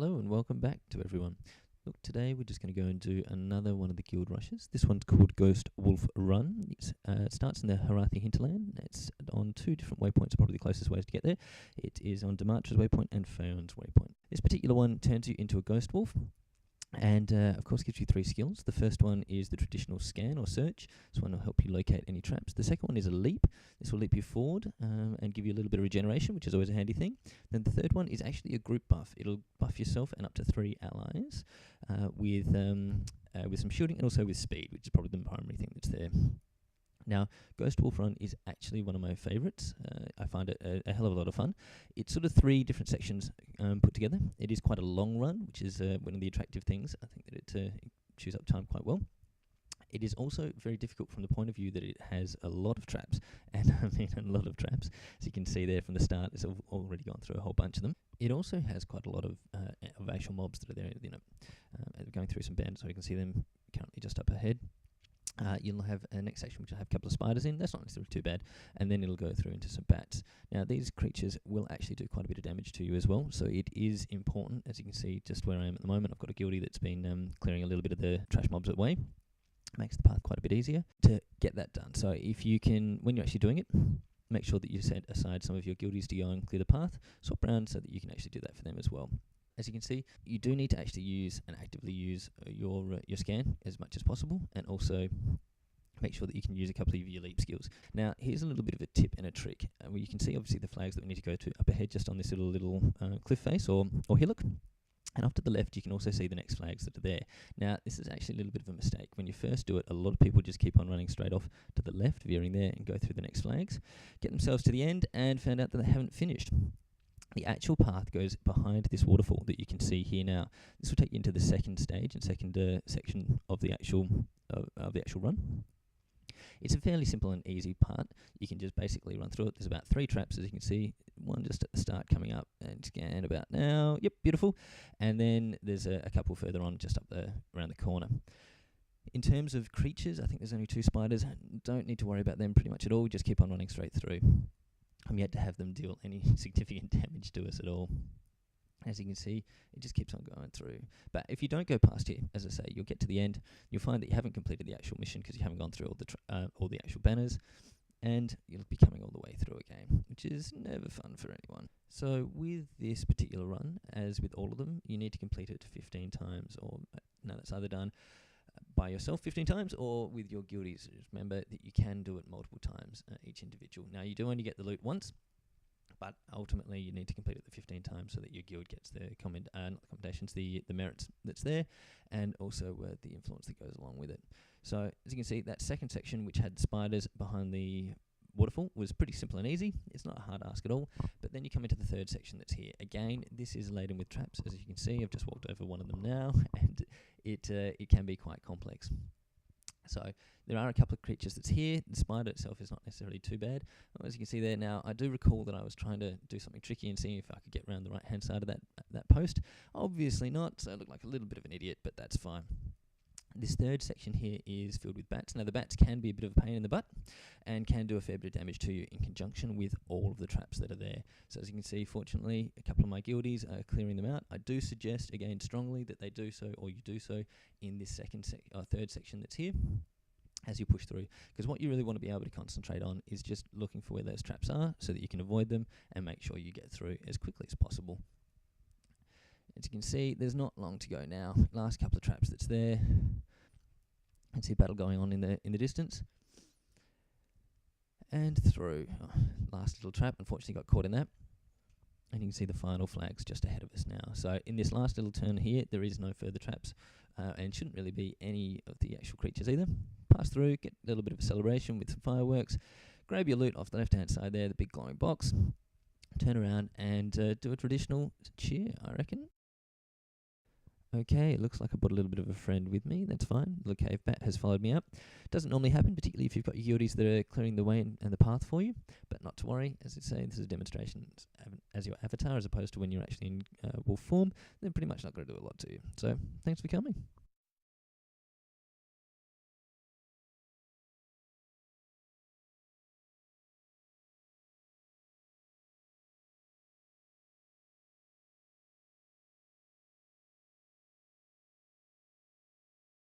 Hello and welcome back to everyone. Look, today we're just going to go and do another one of the guild rushes. This one's called Ghost Wolf Run. It starts in the Harathi hinterland. It's on two different waypoints, probably the closest ways to get there. It is on Demartra's waypoint and Phaon's waypoint. This particular one turns you into a ghost wolf. And of course gives you 3 skills. The first one is the traditional scan or search. This one will help you locate any traps. The second one is a leap. This will leap you forward and give you a little bit of regeneration, which is always a handy thing. Then the third one is actually a group buff. It'll buff yourself and up to 3 allies with some shooting and also with speed, which is probably the primary thing that's there. Now, Ghost Wolf Run is actually one of my favourites. I find it a hell of a lot of fun. It's sort of 3 different sections put together. It is quite a long run, which is one of the attractive things. I think that it chews up time quite well. It is also very difficult from the point of view that it has a lot of traps, and I mean a lot of traps. As you can see there from the start, it's already gone through a whole bunch of them. It also has quite a lot of actual mobs that are there, going through some bands, so you can see them currently just up ahead. You'll have a next section which will have a couple of spiders in. That's not necessarily too bad. And then it'll go through into some bats. Now, these creatures will actually do quite a bit of damage to you as well. So it is important, as you can see just where I am at the moment. I've got a guildie that's been clearing a little bit of the trash mobs away. Makes the path quite a bit easier to get that done. So if you can, when you're actually doing it, make sure that you set aside some of your guildies to go and clear the path. Swap around so that you can actually do that for them as well. As you can see, you do need to actually use and actively use your scan as much as possible, and also make sure that you can use a couple of your leap skills. Now, here's a little bit of a tip and a trick. Where you can see, obviously, the flags that we need to go to up ahead, just on this little cliff face or hillock. And off to the left, you can also see the next flags that are there. Now, this is actually a little bit of a mistake. When you first do it, a lot of people just keep on running straight off to the left, veering there, and go through the next flags, get themselves to the end, and found out that they haven't finished. The actual path goes behind this waterfall that you can see here now. This will take you into the second stage and second section of the actual run. It's a fairly simple and easy part. You can just basically run through it. There's about 3 traps, as you can see. One just at the start coming up and scan about now. Yep, beautiful. And then there's a couple further on just up around the corner. In terms of creatures, I think there's only 2 spiders. Don't need to worry about them pretty much at all. Just keep on running straight through. I'm yet to have them deal any significant damage to us at all. As you can see, it just keeps on going through. But if you don't go past here, as I say, you'll get to the end. You'll find that you haven't completed the actual mission because you haven't gone through all the actual banners, and you'll be coming all the way through again, which is never fun for anyone. So with this particular run, as with all of them, you need to complete it 15 times, or no, that's either done by yourself 15 times or with your guildies. Just remember that you can do it multiple times, each individual. Now, you do only get the loot once, but ultimately you need to complete it the 15 times so that your guild gets the commendations, the merits that's there, and also the influence that goes along with it. So as you can see, that second section, which had spiders behind the waterfall, was pretty simple and easy. It's not a hard ask at all. But then you come into the third section that's here. Again, this is laden with traps. As you can see, I've just walked over one of them now, and it can be quite complex. So there are a couple of creatures that's here. The spider itself is not necessarily too bad. As you can see there now, I do recall that I was trying to do something tricky and seeing if I could get around the right-hand side of that post. Obviously not, so I look like a little bit of an idiot, but that's fine. This third section here is filled with bats. Now, the bats can be a bit of a pain in the butt and can do a fair bit of damage to you in conjunction with all of the traps that are there. So as you can see, fortunately, a couple of my guildies are clearing them out. I do suggest, again, strongly that they do so, or you do so, in this third section that's here as you push through. Because what you really want to be able to concentrate on is just looking for where those traps are so that you can avoid them and make sure you get through as quickly as possible. As you can see, there's not long to go now. Last couple of traps that's there. You can see battle going on in the distance. And through. Oh, last little trap, unfortunately got caught in that. And you can see the final flags just ahead of us now. So in this last little turn here, there is no further traps, and shouldn't really be any of the actual creatures either. Pass through, get a little bit of a celebration with some fireworks, grab your loot off the left-hand side there, the big glowing box, turn around and do a traditional cheer, I reckon. Okay, it looks like I brought a little bit of a friend with me. That's fine. The cave bat has followed me up. Doesn't normally happen, particularly if you've got your guildies that are clearing the way and the path for you. But not to worry. As I say, this is a demonstration as your avatar, as opposed to when you're actually in wolf form. They're pretty much not going to do a lot to you. So, thanks for coming.